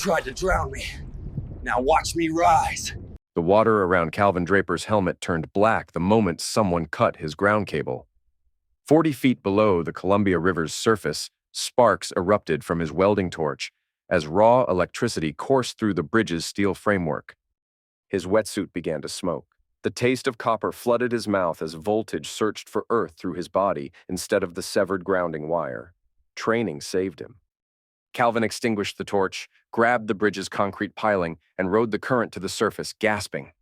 tried to drown me. Now watch me rise. The water around Calvin Draper's helmet turned black the moment someone cut his ground cable. 40 feet below the Columbia River's surface, sparks erupted from his welding torch as raw electricity coursed through the bridge's steel framework. His wetsuit began to smoke. The taste of copper flooded his mouth as voltage searched for earth through his body instead of the severed grounding wire. Training saved him. Calvin extinguished the torch, grabbed the bridge's concrete piling, and rode the current to the surface, gasping.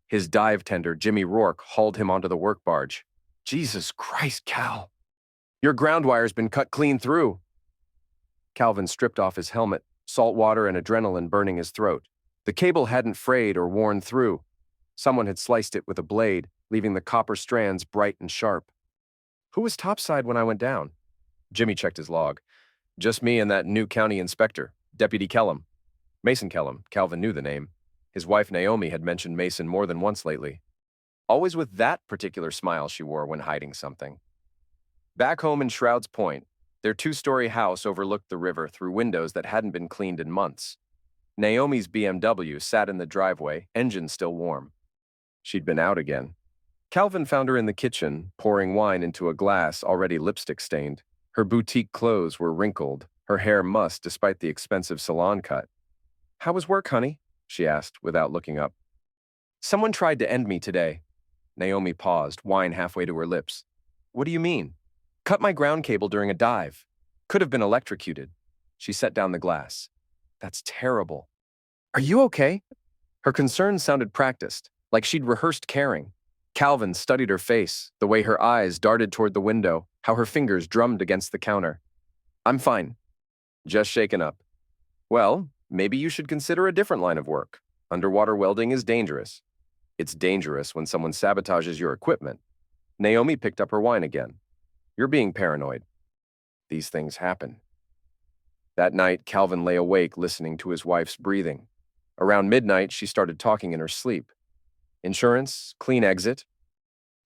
His dive tender, Jimmy Rourke, hauled him onto the work barge. "Jesus Christ, Cal! Your ground wire's been cut clean through." Calvin stripped off his helmet, salt water and adrenaline burning his throat. The cable hadn't frayed or worn through. Someone had sliced it with a blade, leaving the copper strands bright and sharp. "Who was topside when I went down?" Jimmy checked his log. "Just me and that new county inspector, Deputy Kellum." Mason Kellum, Calvin knew the name. His wife Naomi had mentioned Mason more than once lately. Always with that particular smile she wore when hiding something. Back home in Shroud's Point, their two-story house overlooked the river through windows that hadn't been cleaned in months. Naomi's BMW sat in the driveway, engine still warm. She'd been out again. Calvin found her in the kitchen, pouring wine into a glass already lipstick-stained. Her boutique clothes were wrinkled, her hair mussed despite the expensive salon cut. "How was work, honey?" she asked without looking up. "Someone tried to end me today." Naomi paused, wine halfway to her lips. "What do you mean?" "Cut my ground cable during a dive. Could have been electrocuted." She set down the glass. "That's terrible. Are you okay?" Her concern sounded practiced, like she'd rehearsed caring. Calvin studied her face, the way her eyes darted toward the window, how her fingers drummed against the counter. "I'm fine. Just shaken up." "Well, maybe you should consider a different line of work. Underwater welding is dangerous." "It's dangerous when someone sabotages your equipment." Naomi picked up her wine again. "You're being paranoid. These things happen." That night, Calvin lay awake listening to his wife's breathing. Around midnight, she started talking in her sleep. "Insurance, clean exit."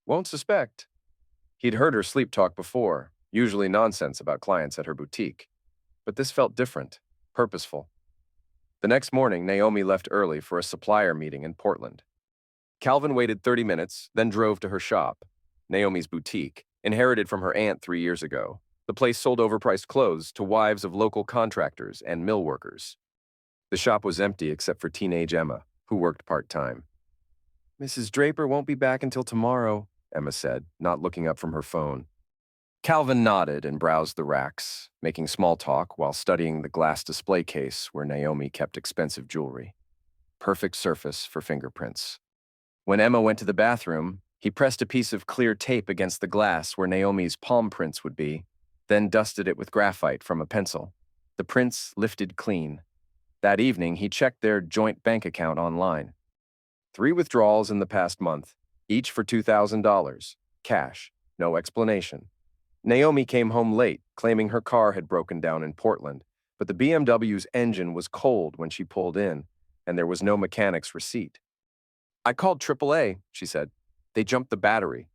"Won't suspect." He'd heard her sleep talk before, usually nonsense about clients at her boutique. But this felt different, purposeful. The next morning, Naomi left early for a supplier meeting in Portland. Calvin waited 30 minutes, then drove to her shop, Naomi's boutique, inherited from her aunt 3 years ago. The place sold overpriced clothes to wives of local contractors and mill workers. The shop was empty except for teenage Emma, who worked part-time. "Mrs. Draper won't be back until tomorrow," Emma said, not looking up from her phone. Calvin nodded and browsed the racks, making small talk while studying the glass display case where Naomi kept expensive jewelry. Perfect surface for fingerprints. When Emma went to the bathroom, he pressed a piece of clear tape against the glass where Naomi's palm prints would be, then dusted it with graphite from a pencil. The prints lifted clean. That evening, he checked their joint bank account online. 3 withdrawals in the past month, each for $2,000. Cash, no explanation. Naomi came home late, claiming her car had broken down in Portland, but the BMW's engine was cold when she pulled in, and there was no mechanic's receipt. "I called AAA, she said. "They jumped the battery."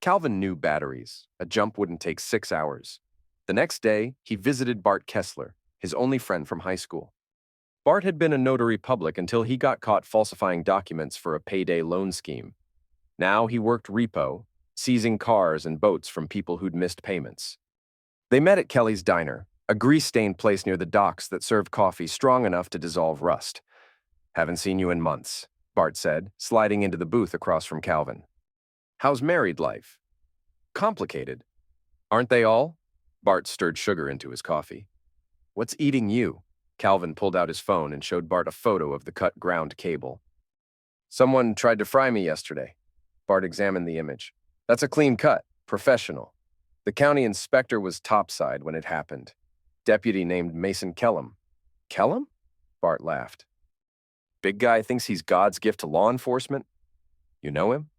Calvin knew batteries. A jump wouldn't take 6 hours. The next day, he visited Bart Kessler, his only friend from high school. Bart had been a notary public until he got caught falsifying documents for a payday loan scheme. Now he worked repo, seizing cars and boats from people who'd missed payments. They met at Kelly's Diner, a grease-stained place near the docks that served coffee strong enough to dissolve rust. "Haven't seen you in months," Bart said, sliding into the booth across from Calvin. "How's married life?" "Complicated." "Aren't they all?" Bart stirred sugar into his coffee. "What's eating you?" Calvin pulled out his phone and showed Bart a photo of the cut ground cable. "Someone tried to fry me yesterday." Bart examined the image. "That's a clean cut, professional. The county inspector was topside when it happened. Deputy named Mason Kellum." "Kellum?" Bart laughed. "Big guy thinks he's God's gift to law enforcement." "You know him?"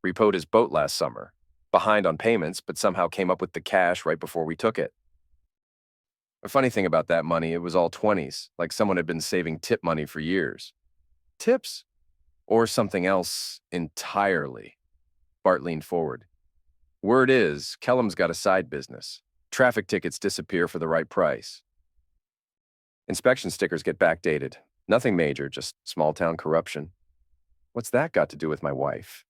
"Repoed his boat last summer. Behind on payments, but somehow came up with the cash right before we took it. A funny thing about that money, it was all 20s, like someone had been saving tip money for years." "Tips?" "Or something else entirely." Bart leaned forward. "Word is, Kellum's got a side business. Traffic tickets disappear for the right price." Inspection stickers get backdated. Nothing major, just small-town corruption. What's that got to do with my wife?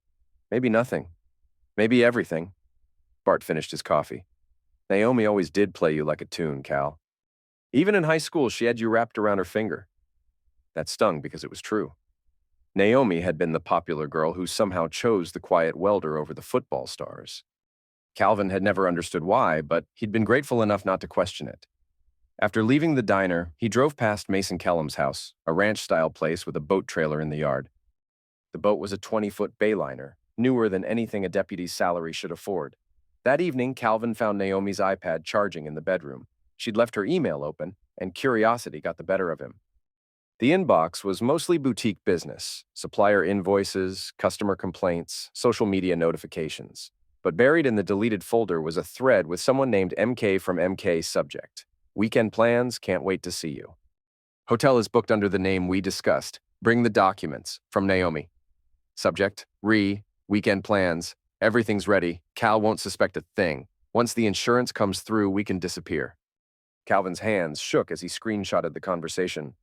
Maybe nothing. Maybe everything. Bart finished his coffee. Naomi always did play you like a tune, Cal. Even in high school, she had you wrapped around her finger. That stung because it was true. Naomi had been the popular girl who somehow chose the quiet welder over the football stars. Calvin had never understood why, but he'd been grateful enough not to question it. After leaving the diner, he drove past Mason Kellum's house, a ranch-style place with a boat trailer in the yard. The boat was a 20-foot bayliner, newer than anything a deputy's salary should afford. That evening, Calvin found Naomi's iPad charging in the bedroom. She'd left her email open, and curiosity got the better of him. The inbox was mostly boutique business, supplier invoices, customer complaints, social media notifications. But buried in the deleted folder was a thread with someone named MK from MK subject. Weekend plans, can't wait to see you. Hotel is booked under the name we discussed. Bring the documents. From Naomi. Subject, weekend plans. Everything's ready. Cal won't suspect a thing. Once the insurance comes through, we can disappear. Calvin's hands shook as he screenshotted the conversation.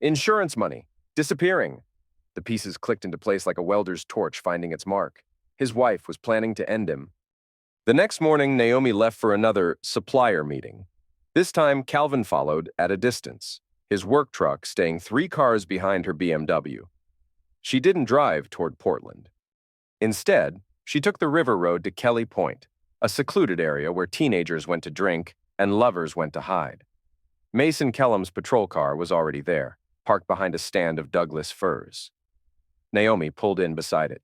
Insurance money. Disappearing. The pieces clicked into place like a welder's torch finding its mark. His wife was planning to end him. The next morning, Naomi left for another supplier meeting. This time, Calvin followed at a distance, his work truck staying 3 cars behind her BMW. She didn't drive toward Portland. Instead, she took the river road to Kelly Point, a secluded area where teenagers went to drink and lovers went to hide. Mason Kellum's patrol car was already there, parked behind a stand of Douglas firs. Naomi pulled in beside it.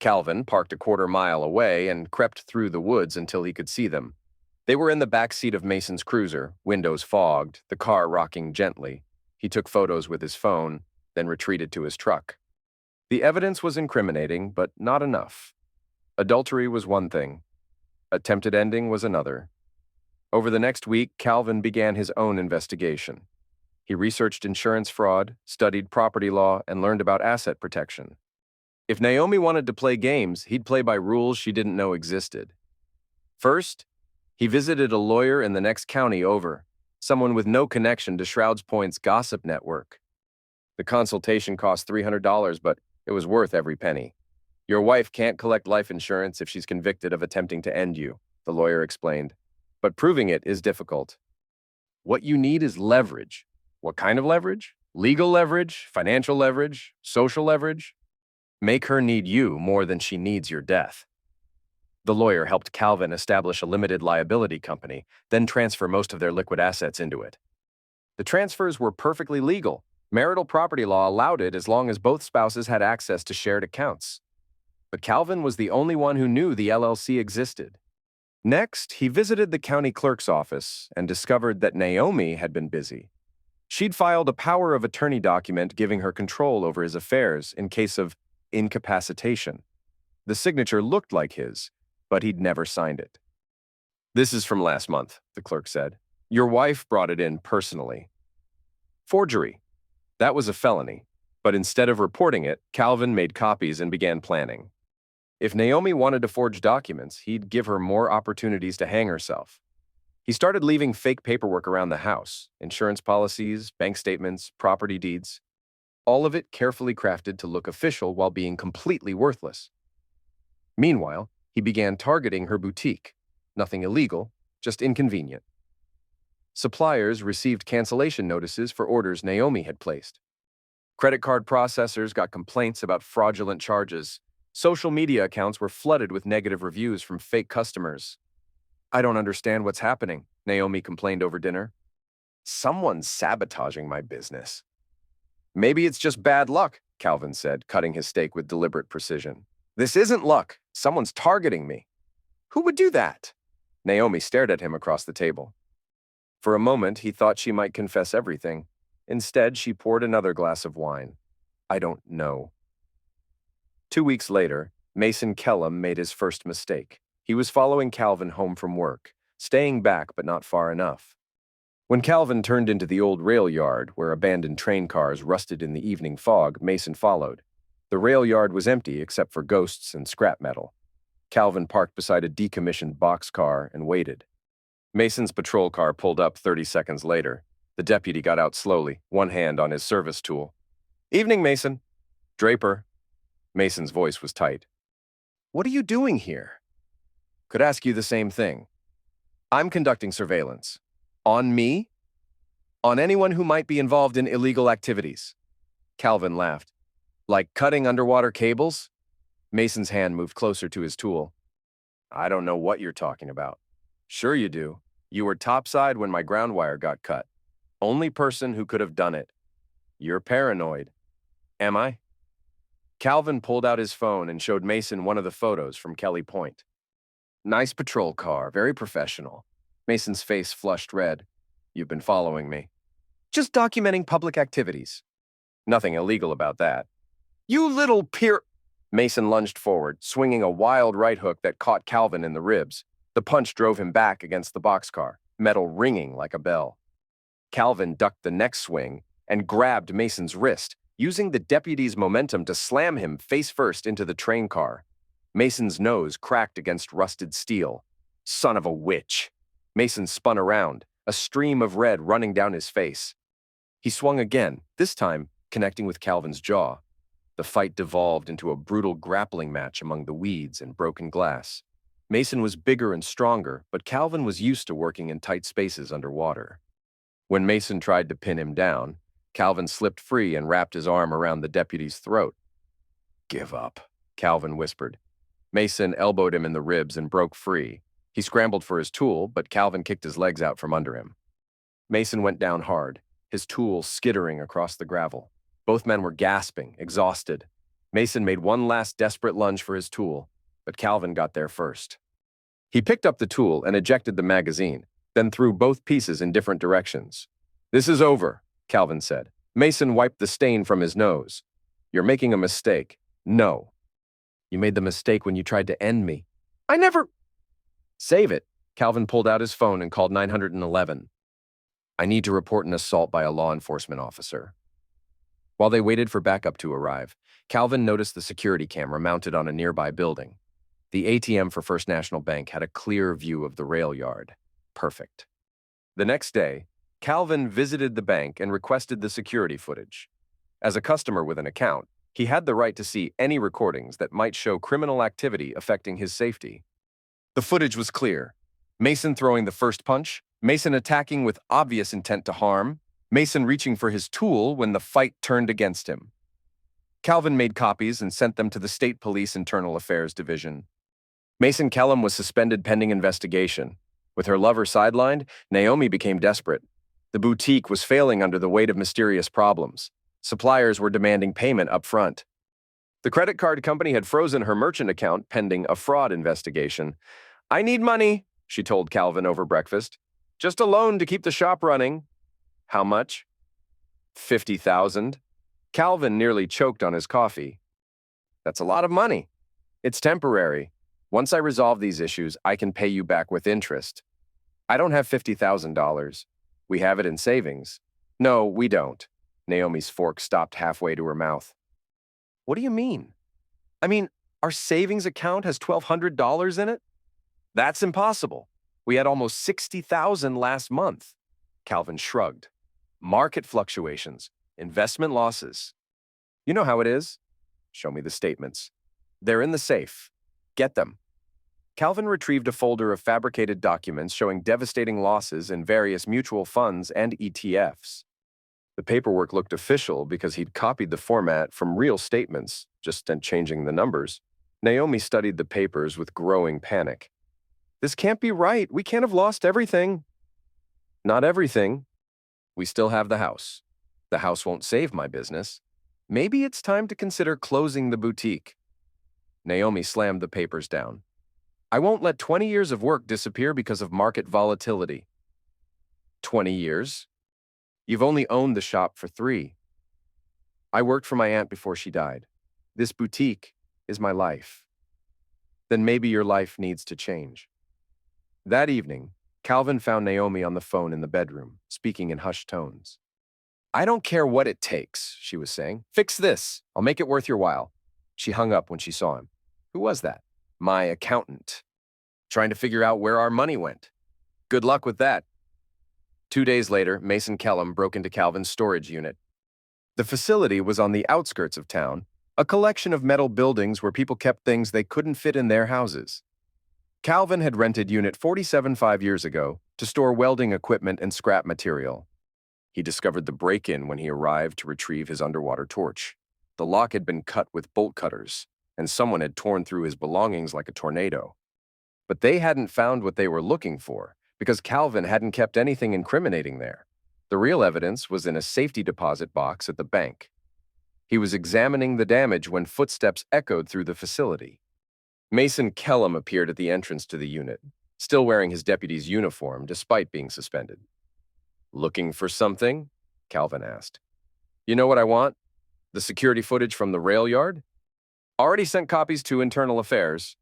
Calvin parked a quarter-mile away and crept through the woods until he could see them. They were in the back seat of Mason's cruiser, windows fogged, the car rocking gently. He took photos with his phone, then retreated to his truck. The evidence was incriminating, but not enough. Adultery was one thing. Attempted ending was another. Over the next week, Calvin began his own investigation. He researched insurance fraud, studied property law, and learned about asset protection. If Naomi wanted to play games, he'd play by rules she didn't know existed. First, he visited a lawyer in the next county over, someone with no connection to Shroud's Point's gossip network. The consultation cost $300, but it was worth every penny. Your wife can't collect life insurance if she's convicted of attempting to end you, the lawyer explained. But proving it is difficult. What you need is leverage. What kind of leverage? Legal leverage, financial leverage, social leverage? Make her need you more than she needs your death. The lawyer helped Calvin establish a limited liability company, then transfer most of their liquid assets into it. The transfers were perfectly legal. Marital property law allowed it as long as both spouses had access to shared accounts. But Calvin was the only one who knew the LLC existed. Next, he visited the county clerk's office and discovered that Naomi had been busy. She'd filed a power of attorney document giving her control over his affairs in case of incapacitation. The signature looked like his, but he'd never signed it. This is from last month, the clerk said. Your wife brought it in personally. Forgery. That was a felony, but instead of reporting it, Calvin made copies and began planning. If Naomi wanted to forge documents, he'd give her more opportunities to hang herself. He started leaving fake paperwork around the house, insurance policies, bank statements, property deeds. All of it carefully crafted to look official while being completely worthless. Meanwhile, he began targeting her boutique. Nothing illegal, just inconvenient. Suppliers received cancellation notices for orders Naomi had placed. Credit card processors got complaints about fraudulent charges. Social media accounts were flooded with negative reviews from fake customers. I don't understand what's happening, Naomi complained over dinner. Someone's sabotaging my business. Maybe it's just bad luck, Calvin said, cutting his steak with deliberate precision. This isn't luck. Someone's targeting me. Who would do that? Naomi stared at him across the table. For a moment, he thought she might confess everything. Instead, she poured another glass of wine. I don't know. 2 weeks later, Mason Kellum made his first mistake. He was following Calvin home from work, staying back but not far enough. When Calvin turned into the old rail yard, where abandoned train cars rusted in the evening fog, Mason followed. The rail yard was empty except for ghosts and scrap metal. Calvin parked beside a decommissioned boxcar and waited. Mason's patrol car pulled up 30 seconds later. The deputy got out slowly, one hand on his service tool. "Evening, Mason." "Draper." Mason's voice was tight. "What are you doing here?" "Could ask you the same thing." "I'm conducting surveillance." "On me?" "On anyone who might be involved in illegal activities." Calvin laughed. "Like cutting underwater cables?" Mason's hand moved closer to his tool. "I don't know what you're talking about." "Sure you do. You were topside when my ground wire got cut. Only person who could have done it. You're paranoid." "Am I?" Calvin pulled out his phone and showed Mason one of the photos from Kelly Point. "Nice patrol car, very professional." Mason's face flushed red. "You've been following me." "Just documenting public activities." "Nothing illegal about that." "You little Mason lunged forward, swinging a wild right hook that caught Calvin in the ribs. The punch drove him back against the boxcar, metal ringing like a bell. Calvin ducked the next swing and grabbed Mason's wrist, using the deputy's momentum to slam him face first into the train car. Mason's nose cracked against rusted steel. "Son of a witch!" Mason spun around, a stream of red running down his face. He swung again, this time connecting with Calvin's jaw. The fight devolved into a brutal grappling match among the weeds and broken glass. Mason was bigger and stronger, but Calvin was used to working in tight spaces underwater. When Mason tried to pin him down, Calvin slipped free and wrapped his arm around the deputy's throat. "Give up," Calvin whispered. Mason elbowed him in the ribs and broke free. He scrambled for his tool, but Calvin kicked his legs out from under him. Mason went down hard, his tool skittering across the gravel. Both men were gasping, exhausted. Mason made one last desperate lunge for his tool, but Calvin got there first. He picked up the tool and ejected the magazine, then threw both pieces in different directions. "This is over," Calvin said. Mason wiped the stain from his nose. "You're making a mistake." "No." "You made the mistake when you tried to end me." "I never—" "Save it." Calvin pulled out his phone and called 911. "I need to report an assault by a law enforcement officer." While they waited for backup to arrive, Calvin noticed the security camera mounted on a nearby building. The ATM for First National Bank had a clear view of the rail yard. Perfect. The next day, Calvin visited the bank and requested the security footage. As a customer with an account, he had the right to see any recordings that might show criminal activity affecting his safety. The footage was clear. Mason throwing the first punch, Mason attacking with obvious intent to harm, Mason reaching for his tool when the fight turned against him. Calvin made copies and sent them to the State Police Internal Affairs Division. Mason Kellum was suspended pending investigation. With her lover sidelined, Naomi became desperate. The boutique was failing under the weight of mysterious problems. Suppliers were demanding payment up front. The credit card company had frozen her merchant account pending a fraud investigation. "I need money," she told Calvin over breakfast. "Just a loan to keep the shop running." "How much?" $50,000. Calvin nearly choked on his coffee. "That's a lot of money." "It's temporary. Once I resolve these issues, I can pay you back with interest." "I don't have $50,000. We have it in savings." "No, we don't." Naomi's fork stopped halfway to her mouth. "What do you mean?" "I mean, our savings account has $1,200 in it?" "That's impossible. We had almost $60,000 last month." Calvin shrugged. "Market fluctuations, investment losses. You know how it is." "Show me the statements." "They're in the safe." "Get them." Calvin retrieved a folder of fabricated documents showing devastating losses in various mutual funds and ETFs. The paperwork looked official because he'd copied the format from real statements, just changing the numbers. Naomi studied the papers with growing panic. "This can't be right. We can't have lost everything." "Not everything. We still have the house. The house won't save my business. Maybe it's time to consider closing the boutique." Naomi slammed the papers down. "I won't let 20 years of work disappear because of market volatility." 20 years? You've only owned the shop for 3. I worked for my aunt before she died. This boutique is my life. Then maybe your life needs to change. That evening, Calvin found Naomi on the phone in the bedroom, speaking in hushed tones. "I don't care what it takes," she was saying. "Fix this. I'll make it worth your while." She hung up when she saw him. "Who was that?" "My accountant. Trying to figure out where our money went." "Good luck with that." 2 days later, Mason Kellum broke into Calvin's storage unit. The facility was on the outskirts of town, a collection of metal buildings where people kept things they couldn't fit in their houses. Calvin had rented Unit 47 5 years ago to store welding equipment and scrap material. He discovered the break-in when he arrived to retrieve his underwater torch. The lock had been cut with bolt cutters, and someone had torn through his belongings like a tornado. But they hadn't found what they were looking for, because Calvin hadn't kept anything incriminating there. The real evidence was in a safety deposit box at the bank. He was examining the damage when footsteps echoed through the facility. Mason Kellum appeared at the entrance to the unit, still wearing his deputy's uniform despite being suspended. "Looking for something?" Calvin asked. "You know what I want? The security footage from the rail yard?" "Already sent copies to Internal Affairs."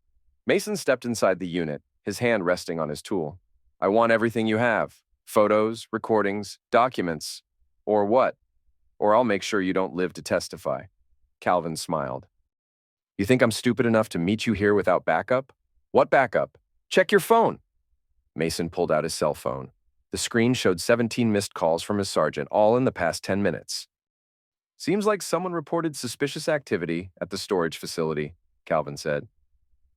Mason stepped inside the unit, his hand resting on his tool. "I want everything you have. Photos, recordings, documents. Or what? Or I'll make sure you don't live to testify." Calvin smiled. "You think I'm stupid enough to meet you here without backup?" "What backup? Check your phone." Mason pulled out his cell phone. The screen showed 17 missed calls from his sergeant, all in the past 10 minutes. "Seems like someone reported suspicious activity at the storage facility," Calvin said.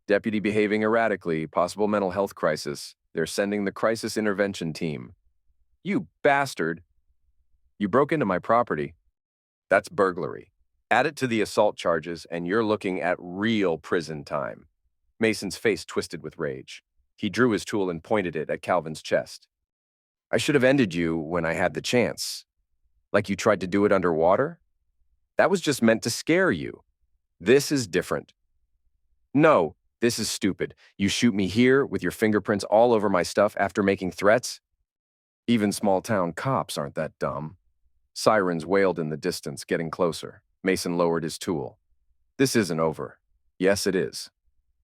"Deputy behaving erratically, possible mental health crisis. They're sending the crisis intervention team." "You bastard! You broke into my property." "That's burglary. Add it to the assault charges, and you're looking at real prison time." Mason's face twisted with rage. He drew his tool and pointed it at Calvin's chest. "I should have ended you when I had the chance. Like you tried to do it underwater? That was just meant to scare you. This is different." "No, this is stupid. You shoot me here with your fingerprints all over my stuff after making threats? Even small-town cops aren't that dumb." Sirens wailed in the distance, getting closer. Mason lowered his tool. "This isn't over." "Yes, it is."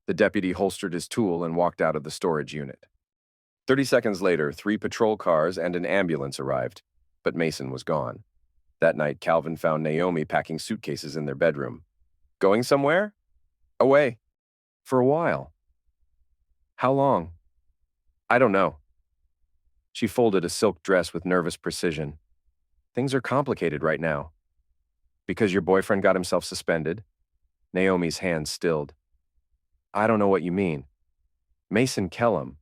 The deputy holstered his tool and walked out of the storage unit. 30 seconds later, 3 patrol cars and an ambulance arrived, but Mason was gone. That night, Calvin found Naomi packing suitcases in their bedroom. "Going somewhere?" "Away. For a while." "How long?" "I don't know." She folded a silk dress with nervous precision. "Things are complicated right now." "Because your boyfriend got himself suspended?" Naomi's hand stilled. "I don't know what you mean." "Mason Kellum."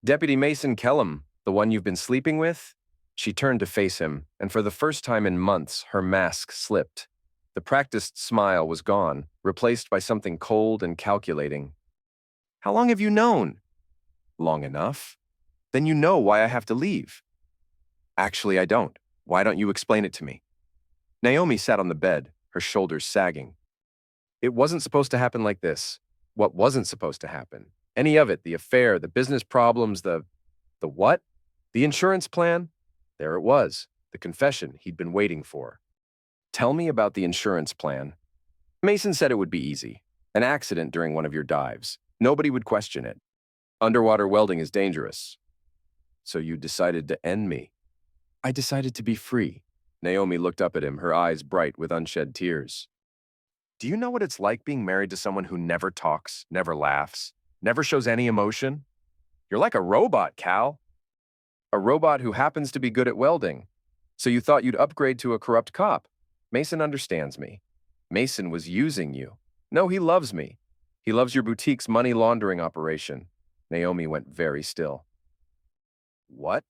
"Deputy Mason Kellum, the one you've been sleeping with?" She turned to face him, and for the first time in months, her mask slipped. The practiced smile was gone, replaced by something cold and calculating. "How long have you known?" "Long enough." "Then you know why I have to leave." "Actually, I don't. Why don't you explain it to me?" Naomi sat on the bed, her shoulders sagging. "It wasn't supposed to happen like this." "What wasn't supposed to happen?" "Any of it, the affair, the business problems, the what?" "The insurance plan?" There it was, the confession he'd been waiting for. "Tell me about the insurance plan." Mason said it would be easy. An accident during one of your dives. Nobody would question it. Underwater welding is dangerous. "So you decided to end me." "I decided to be free." Naomi looked up at him, her eyes bright with unshed tears. "Do you know what it's like being married to someone who never talks, never laughs, never shows any emotion? You're like a robot, Cal. A robot who happens to be good at welding. So you thought you'd upgrade to a corrupt cop. Mason understands me. Mason was using you. No, he loves me. He loves your boutique's money laundering operation." Naomi went very still. "What?"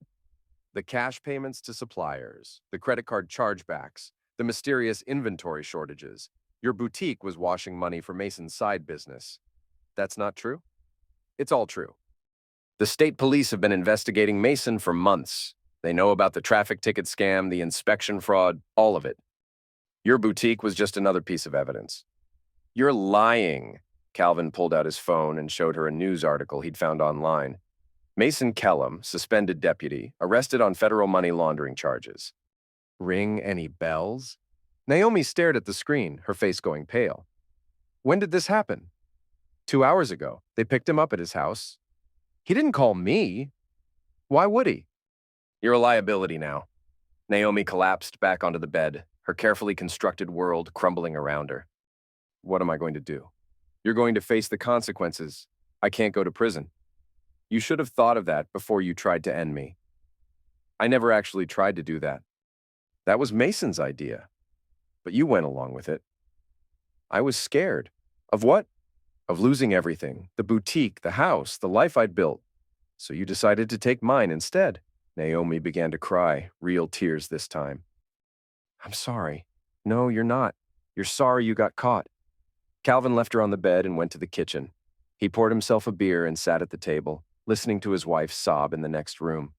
"The cash payments to suppliers, the credit card chargebacks, the mysterious inventory shortages. Your boutique was washing money for Mason's side business." "That's not true?" "It's all true. The state police have been investigating Mason for months. They know about the traffic ticket scam, the inspection fraud, all of it. Your boutique was just another piece of evidence." "You're lying." Calvin pulled out his phone and showed her a news article he'd found online. "Mason Kellum, suspended deputy, arrested on federal money laundering charges." Ring any bells? Naomi stared at the screen, her face going pale. "When did this happen?" 2 hours ago. They picked him up at his house. He didn't call me. Why would he?" "You're a liability now." Naomi collapsed back onto the bed, her carefully constructed world crumbling around her. "What am I going to do?" "You're going to face the consequences. I can't go to prison. You should have thought of that before you tried to end me." I never actually tried to do that. That was Mason's idea, but you went along with it. I was scared. Of what? Of losing everything, the boutique, the house, the life I'd built. So you decided to take mine instead. Naomi began to cry, real tears this time. I'm sorry. No, you're not. You're sorry you got caught. Calvin left her on the bed and went to the kitchen. He poured himself a beer and sat at the table, listening to his wife sob in the next room.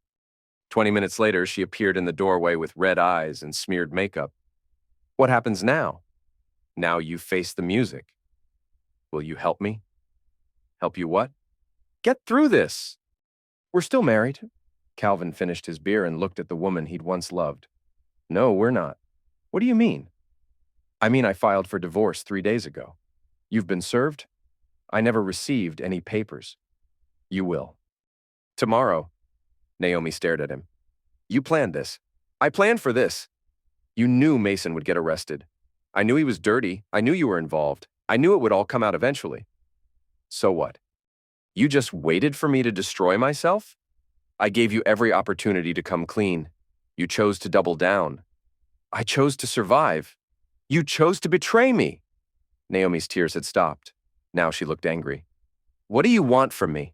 20 minutes later, she appeared in the doorway with red eyes and smeared makeup. What happens now? Now you face the music. Will you help me? Help you what? Get through this. We're still married. Calvin finished his beer and looked at the woman he'd once loved. No, we're not. What do you mean? I mean, I filed for divorce 3 days ago. You've been served? I never received any papers. You will. Tomorrow. Naomi stared at him. You planned this. I planned for this. You knew Mason would get arrested. I knew he was dirty. I knew you were involved. I knew it would all come out eventually. So what? You just waited for me to destroy myself? I gave you every opportunity to come clean. You chose to double down. I chose to survive. You chose to betray me. Naomi's tears had stopped. Now she looked angry. What do you want from me?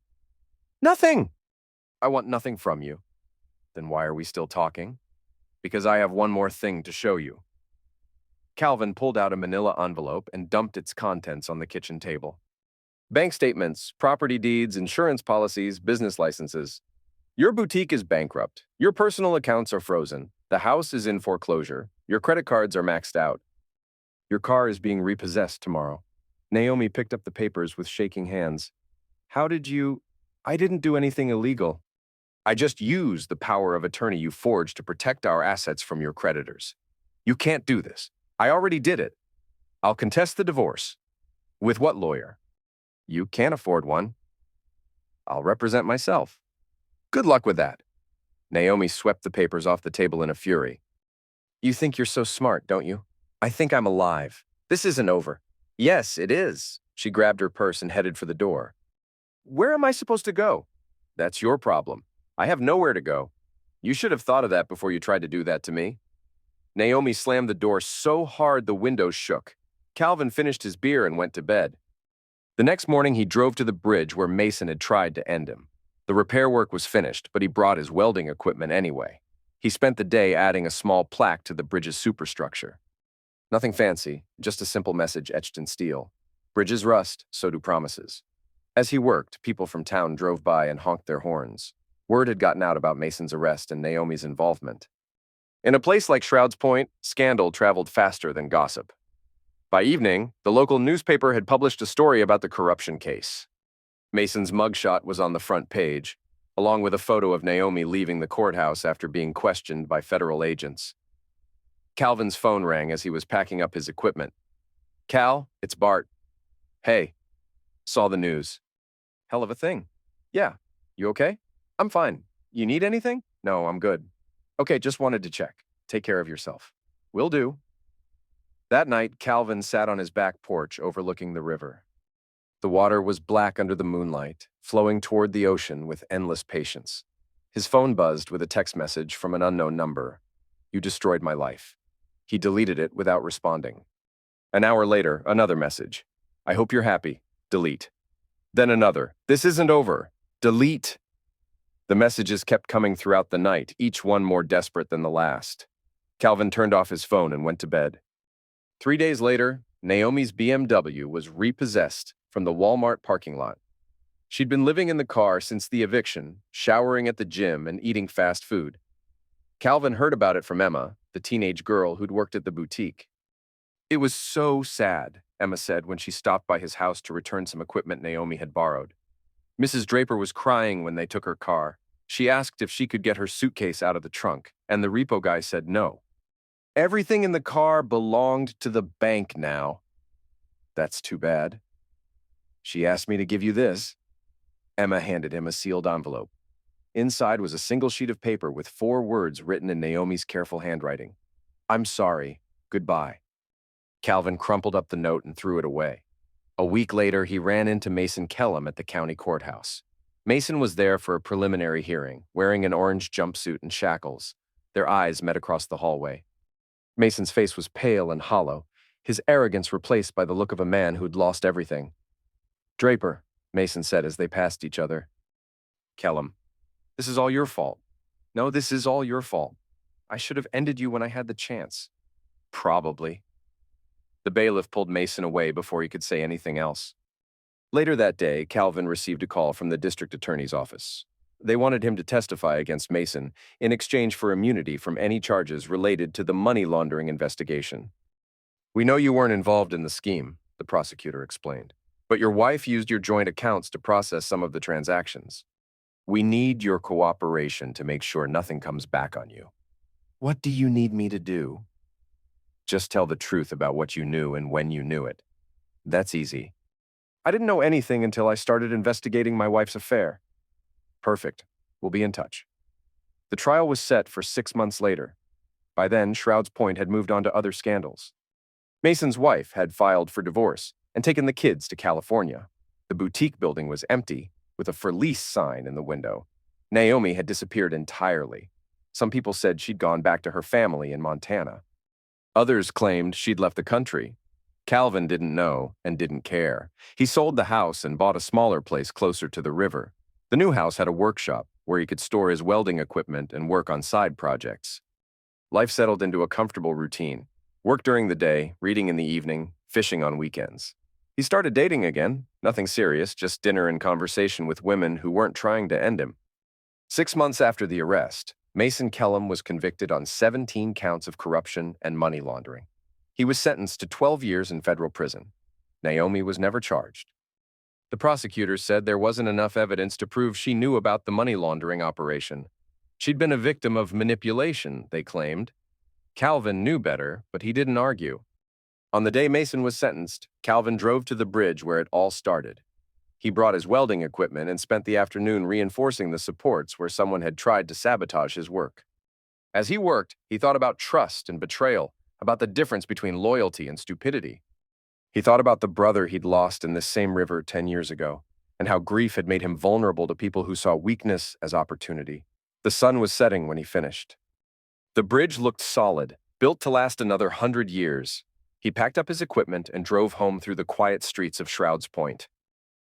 Nothing. I want nothing from you. Then why are we still talking? Because I have one more thing to show you. Calvin pulled out a manila envelope and dumped its contents on the kitchen table. Bank statements, property deeds, insurance policies, business licenses. Your boutique is bankrupt. Your personal accounts are frozen. The house is in foreclosure. Your credit cards are maxed out. Your car is being repossessed tomorrow. Naomi picked up the papers with shaking hands. How did you? I didn't do anything illegal. I just used the power of attorney you forged to protect our assets from your creditors. You can't do this. I already did it. I'll contest the divorce. With what lawyer? You can't afford one. I'll represent myself. Good luck with that. Naomi swept the papers off the table in a fury. You think you're so smart, don't you? I think I'm alive. This isn't over. Yes, it is. She grabbed her purse and headed for the door. Where am I supposed to go? That's your problem. I have nowhere to go. You should have thought of that before you tried to do that to me. Naomi slammed the door so hard the windows shook. Calvin finished his beer and went to bed. The next morning, he drove to the bridge where Mason had tried to end him. The repair work was finished, but he brought his welding equipment anyway. He spent the day adding a small plaque to the bridge's superstructure. Nothing fancy, just a simple message etched in steel. Bridges rust, so do promises. As he worked, people from town drove by and honked their horns. Word had gotten out about Mason's arrest and Naomi's involvement. In a place like Shroud's Point, scandal traveled faster than gossip. By evening, the local newspaper had published a story about the corruption case. Mason's mugshot was on the front page, along with a photo of Naomi leaving the courthouse after being questioned by federal agents. Calvin's phone rang as he was packing up his equipment. Cal, it's Bart. Hey. Saw the news. Hell of a thing. Yeah. You okay? I'm fine. You need anything? No, I'm good. Okay, just wanted to check. Take care of yourself. Will do. That night, Calvin sat on his back porch overlooking the river. The water was black under the moonlight, flowing toward the ocean with endless patience. His phone buzzed with a text message from an unknown number. You destroyed my life. He deleted it without responding. An hour later, another message. I hope you're happy. Delete. Then another. This isn't over. Delete. The messages kept coming throughout the night, each one more desperate than the last. Calvin turned off his phone and went to bed. 3 days later, Naomi's BMW was repossessed from the Walmart parking lot. She'd been living in the car since the eviction, showering at the gym and eating fast food. Calvin heard about it from Emma, the teenage girl who'd worked at the boutique. It was so sad, Emma said when she stopped by his house to return some equipment Naomi had borrowed. Mrs. Draper was crying when they took her car. She asked if she could get her suitcase out of the trunk, and the repo guy said no. Everything in the car belonged to the bank now. That's too bad. She asked me to give you this. Emma handed him a sealed envelope. Inside was a single sheet of paper with 4 words written in Naomi's careful handwriting. I'm sorry. Goodbye. Calvin crumpled up the note and threw it away. A week later, he ran into Mason Kellum at the county courthouse. Mason was there for a preliminary hearing, wearing an orange jumpsuit and shackles. Their eyes met across the hallway. Mason's face was pale and hollow, his arrogance replaced by the look of a man who'd lost everything. "Draper," Mason said as they passed each other. "Kellum, this is all your fault. No, this is all your fault. I should have ended you when I had the chance." "Probably." The bailiff pulled Mason away before he could say anything else. Later that day, Calvin received a call from the district attorney's office. They wanted him to testify against Mason in exchange for immunity from any charges related to the money laundering investigation. "We know you weren't involved in the scheme," the prosecutor explained, "but your wife used your joint accounts to process some of the transactions. We need your cooperation to make sure nothing comes back on you." "What do you need me to do?" "Just tell the truth about what you knew and when you knew it." "That's easy." "I didn't know anything until I started investigating my wife's affair." "Perfect. We'll be in touch." The trial was set for 6 months later. By then, Shroud's Point had moved on to other scandals. Mason's wife had filed for divorce and taken the kids to California. The boutique building was empty, with a for lease sign in the window. Naomi had disappeared entirely. Some people said she'd gone back to her family in Montana. Others claimed she'd left the country. Calvin didn't know and didn't care. He sold the house and bought a smaller place closer to the river. The new house had a workshop where he could store his welding equipment and work on side projects. Life settled into a comfortable routine. Work during the day, reading in the evening, fishing on weekends. He started dating again, nothing serious, just dinner and conversation with women who weren't trying to end him. 6 months after the arrest, Mason Kellum was convicted on 17 counts of corruption and money laundering. He was sentenced to 12 years in federal prison. Naomi was never charged. The prosecutors said there wasn't enough evidence to prove she knew about the money laundering operation. She'd been a victim of manipulation, they claimed. Calvin knew better, but he didn't argue. On the day Mason was sentenced, Calvin drove to the bridge where it all started. He brought his welding equipment and spent the afternoon reinforcing the supports where someone had tried to sabotage his work. As he worked, he thought about trust and betrayal, about the difference between loyalty and stupidity. He thought about the brother he'd lost in this same river 10 years ago, and how grief had made him vulnerable to people who saw weakness as opportunity. The sun was setting when he finished. The bridge looked solid, built to last another 100 years. He packed up his equipment and drove home through the quiet streets of Shroud's Point.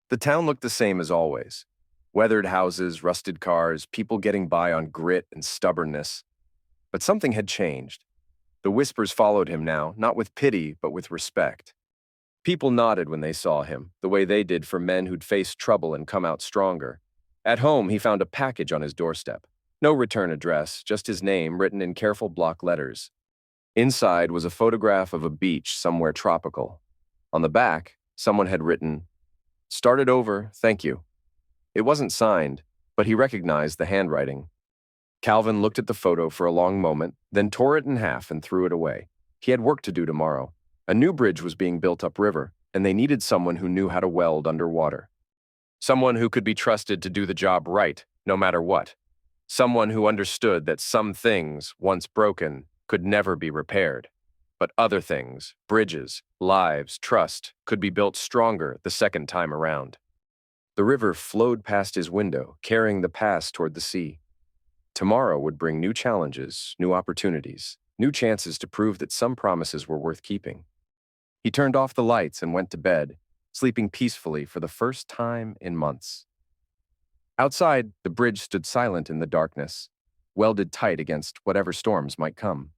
The town looked the same as always. Weathered houses, rusted cars, people getting by on grit and stubbornness. But something had changed. The whispers followed him now, not with pity, but with respect. People nodded when they saw him, the way they did for men who'd faced trouble and come out stronger. At home, he found a package on his doorstep. No return address, just his name written in careful block letters. Inside was a photograph of a beach somewhere tropical. On the back, someone had written, "Started over, thank you." It wasn't signed, but he recognized the handwriting. Calvin looked at the photo for a long moment, then tore it in half and threw it away. He had work to do tomorrow. A new bridge was being built upriver, and they needed someone who knew how to weld underwater. Someone who could be trusted to do the job right, no matter what. Someone who understood that some things, once broken, could never be repaired. But other things, bridges, lives, trust, could be built stronger the second time around. The river flowed past his window, carrying the past toward the sea. Tomorrow would bring new challenges, new opportunities, new chances to prove that some promises were worth keeping. He turned off the lights and went to bed, sleeping peacefully for the first time in months. Outside, the bridge stood silent in the darkness, welded tight against whatever storms might come.